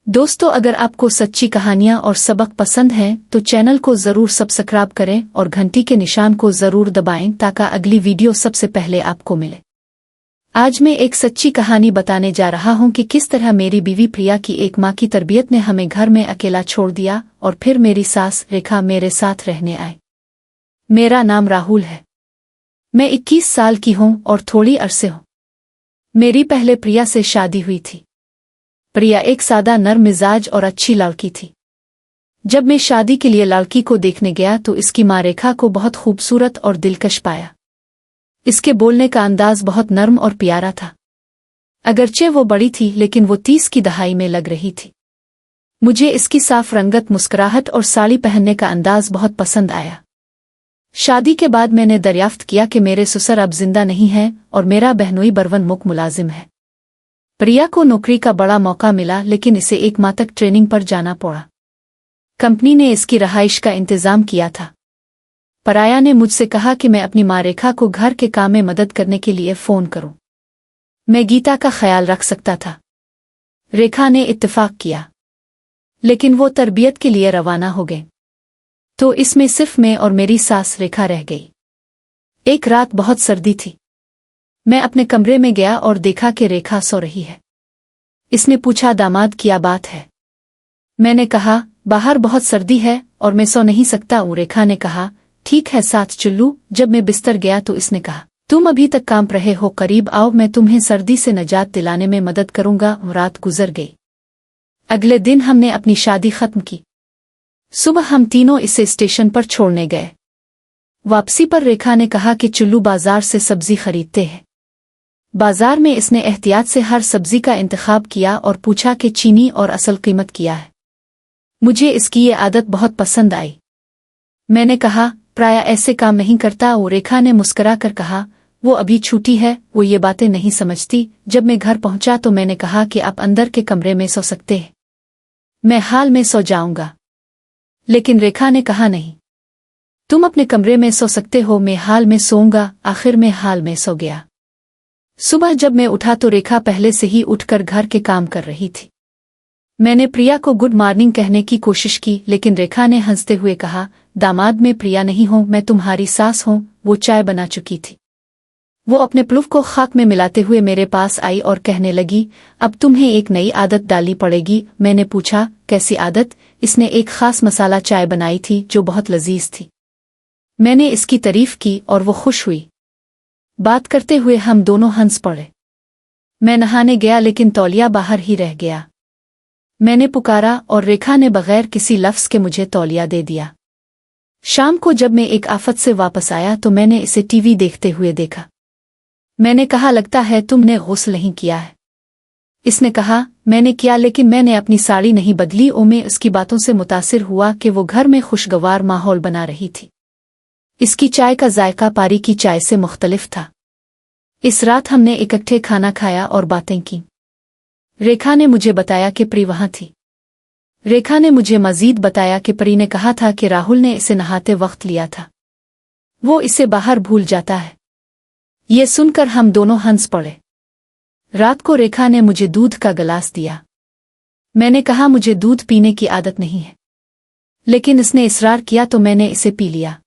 दोस्तों, अगर आपको सच्ची कहानियां और सबक पसंद हैं तो चैनल को ज़रूर सब्सक्राइब करें और घंटी के निशान को ज़रूर दबाएं ताकि अगली वीडियो सबसे पहले आपको मिले। आज मैं एक सच्ची कहानी बताने जा रहा हूं कि किस तरह मेरी बीवी प्रिया की एक मां की तरबियत ने हमें घर में अकेला छोड़ दिया और फिर मेरी सास रेखा मेरे साथ रहने आए। मेरा नाम राहुल है। मैं 21 साल की हूं और थोड़ी अरसे हूं। मेरी पहले प्रिया से शादी हुई थी। प्रिया एक सादा नर्म मिजाज और अच्छी लड़की थी। जब मैं शादी के लिए लड़की को देखने गया तो इसकी मां रेखा को बहुत खूबसूरत और दिलकश पाया। इसके बोलने का अंदाज बहुत नर्म और प्यारा था। अगरचे वो बड़ी थी लेकिन वो 30 की दहाई में लग रही थी। मुझे इसकी साफ रंगत, मुस्कुराहट और साड़ी पहनने का अंदाज बहुत पसंद आया। शादी के बाद मैंने दरियाफ्त किया कि मेरे ससुर अब जिंदा नहीं हैं और मेरा बहनोई बरवन मुख्य मुलाजिम है। प्रिया को नौकरी का बड़ा मौका मिला लेकिन इसे 1 माह तक ट्रेनिंग पर जाना पड़ा। कंपनी ने इसकी रहाइश का इंतजाम किया था। प्रिया ने मुझसे कहा कि मैं अपनी मां रेखा को घर के काम में मदद करने के लिए फ़ोन करूं। मैं गीता का ख्याल रख सकता था। रेखा ने इत्तेफाक किया, लेकिन वो तरबियत के लिए रवाना हो गए। तो इसमें सिर्फ मैं और मेरी सास रेखा रह गई। एक रात बहुत सर्दी थी। मैं अपने कमरे में गया और देखा कि रेखा सो रही है। इसने पूछा, दामाद क्या बात है? मैंने कहा, बाहर बहुत सर्दी है और मैं सो नहीं सकता। रेखा ने कहा, ठीक है साथ चलूं। जब मैं बिस्तर गया तो इसने कहा, तुम अभी तक काम रहे हो, करीब आओ, मैं तुम्हें सर्दी से निजात दिलाने में मदद करूंगा। रात गुजर गई। अगले दिन हमने अपनी शादी खत्म की। सुबह हम तीनों इसे स्टेशन पर छोड़ने गए। वापसी पर रेखा ने कहा कि चुल्लू बाजार से सब्जी खरीदते हैं। बाजार में इसने एहतियात से हर सब्जी का इंतखाब किया और पूछा कि चीनी और असल कीमत क्या है। मुझे इसकी ये आदत बहुत पसंद आई। मैंने कहा, प्राय ऐसे काम नहीं करता। रेखा ने मुस्कुरा कर कहा, वो अभी छूटी है, वो ये बातें नहीं समझती। जब मैं घर पहुंचा तो मैंने कहा कि आप अंदर के कमरे में सो सकते हैं, मैं हाल में सो जाऊंगा। लेकिन रेखा ने कहा, नहीं, तुम अपने कमरे में सो सकते हो, मैं हाल में सोऊंगा। आखिर में हाल में सो गया। सुबह जब मैं उठा तो रेखा पहले से ही उठकर घर के काम कर रही थी। मैंने प्रिया को गुड मॉर्निंग कहने की कोशिश की लेकिन रेखा ने हंसते हुए कहा, दामाद मैं प्रिया नहीं हूं, मैं तुम्हारी सास हूं। वो चाय बना चुकी थी। वो अपने प्लुफ को खाक में मिलाते हुए मेरे पास आई और कहने लगी, अब तुम्हें एक नई आदत डालनी पड़ेगी। मैंने पूछा, कैसी आदत? इसने एक खास मसाला चाय बनाई थी जो बहुत लजीज थी। मैंने इसकी तारीफ की और वो खुश हुई। बात करते हुए हम दोनों हंस पड़े। मैं नहाने गया लेकिन तौलिया बाहर ही रह गया। मैंने पुकारा और रेखा ने बगैर किसी लफ्ज़ के मुझे तौलिया दे दिया। शाम को जब मैं एक आफत से वापस आया तो मैंने इसे टीवी देखते हुए देखा। मैंने कहा, लगता है तुमने गुस्ल नहीं किया है। इसने कहा, मैंने किया लेकिन मैंने अपनी साड़ी नहीं बदली। मैं उसकी बातों से मुतासिर हुआ कि वो घर में खुशगवार माहौल बना रही थी। इसकी चाय का जायका पारी की चाय से मुख्तलिफ था। इस रात हमने इकट्ठे खाना खाया और बातें की। रेखा ने मुझे बताया कि प्री वहां थी। रेखा ने मुझे मजीद बताया कि प्री ने कहा था कि राहुल ने इसे नहाते वक्त लिया था। वो इसे बाहर भूल जाता है। ये सुनकर हम दोनों हंस पड़े। रात को रेखा ने मुझे दूध का गिलास दिया। मैंने कहा, मुझे दूध पीने की आदत नहीं है, लेकिन इसने इसरार किया तो मैंने इसे पी लिया।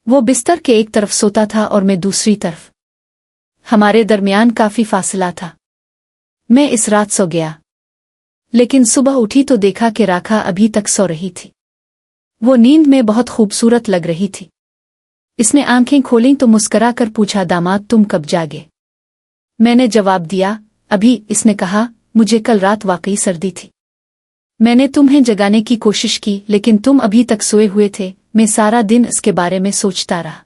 वो बिस्तर के एक तरफ सोता था और मैं दूसरी तरफ। हमारे दरमियान काफी फासला था। मैं इस रात सो गया, लेकिन सुबह उठी तो देखा कि रेखा अभी तक सो रही थी। वो नींद में बहुत खूबसूरत लग रही थी। इसने आंखें खोलीं तो मुस्कुरा कर पूछा, दामाद तुम कब जागे? मैंने जवाब दिया, अभी। इसने कहा, मुझे कल रात वाकई सर्दी थी। मैंने तुम्हें जगाने की कोशिश की लेकिन तुम अभी तक सोए हुए थे। मैं सारा दिन इसके बारे में सोचता रहा।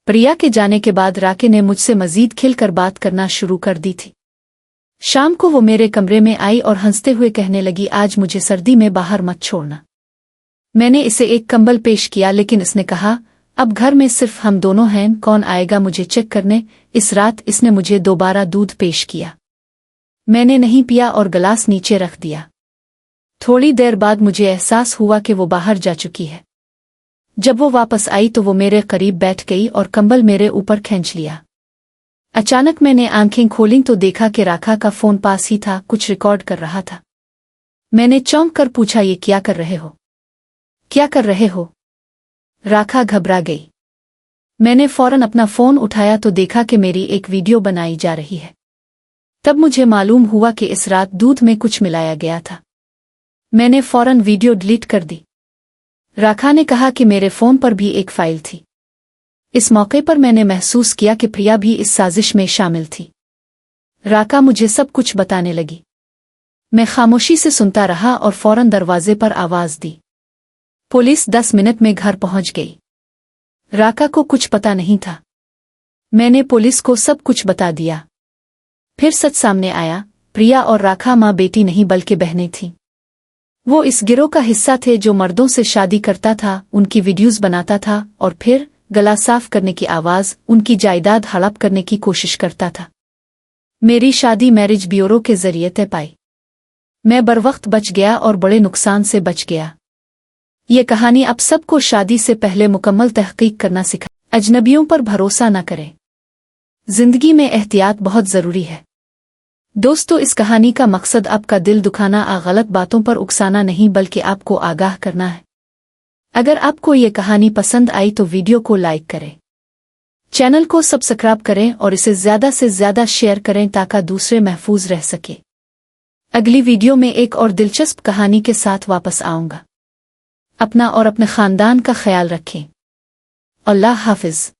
प्रिया के जाने के बाद राके ने मुझसे मजीद खिलकर बात करना शुरू कर दी थी। शाम को वो मेरे कमरे में आई और हंसते हुए कहने लगी, आज मुझे सर्दी में बाहर मत छोड़ना। मैंने इसे एक कंबल पेश किया लेकिन इसने कहा, अब घर में सिर्फ हम दोनों हैं, कौन आएगा मुझे चेक करने? इस रात इसने मुझे दोबारा दूध पेश किया। मैंने नहीं पिया और गिलास नीचे रख दिया। थोड़ी देर बाद मुझे एहसास हुआ कि वो बाहर जा चुकी है। जब वो वापस आई तो वो मेरे करीब बैठ गई और कंबल मेरे ऊपर खींच लिया। अचानक मैंने आंखें खोलीं तो देखा कि रेखा का फोन पास ही था, कुछ रिकॉर्ड कर रहा था। मैंने चौंक कर पूछा, ये क्या कर रहे हो? क्या कर रहे हो? राखा घबरा गई। मैंने फौरन अपना फोन उठाया तो देखा कि मेरी एक वीडियो बनाई जा रही है। तब मुझे मालूम हुआ कि इस रात दूध में कुछ मिलाया गया था। मैंने फौरन वीडियो डिलीट कर दी। राखा ने कहा कि मेरे फोन पर भी एक फाइल थी। इस मौके पर मैंने महसूस किया कि प्रिया भी इस साजिश में शामिल थी। राखा मुझे सब कुछ बताने लगी। मैं खामोशी से सुनता रहा और फौरन दरवाजे पर आवाज दी। पुलिस 10 मिनट में घर पहुंच गई। राखा को कुछ पता नहीं था। मैंने पुलिस को सब कुछ बता दिया। फिर सच सामने आया, प्रिया और राखा माँ बेटी नहीं बल्कि बहनें थीं। वो इस गिरोह का हिस्सा थे जो मर्दों से शादी करता था, उनकी वीडियोस बनाता था और फिर गला साफ करने की आवाज, उनकी जायदाद हड़प करने की कोशिश करता था। मेरी शादी मैरिज ब्यूरो के जरिए तय पाई। मैं बरवक्त बच गया और बड़े नुकसान से बच गया। ये कहानी अब सबको शादी से पहले मुकम्मल तहकीक करना सिखा। अजनबियों पर भरोसा न करें। जिंदगी में एहतियात बहुत जरूरी है। दोस्तों, इस कहानी का मकसद आपका दिल दुखाना या गलत बातों पर उकसाना नहीं बल्कि आपको आगाह करना है। अगर आपको ये कहानी पसंद आई तो वीडियो को लाइक करें, चैनल को सब्सक्राइब करें और इसे ज़्यादा से ज़्यादा शेयर करें ताकि दूसरे महफूज रह सके। अगली वीडियो में एक और दिलचस्प कहानी के साथ वापस आऊँगा। अपना और अपने खानदान का ख्याल रखें। अल्लाह हाफिज।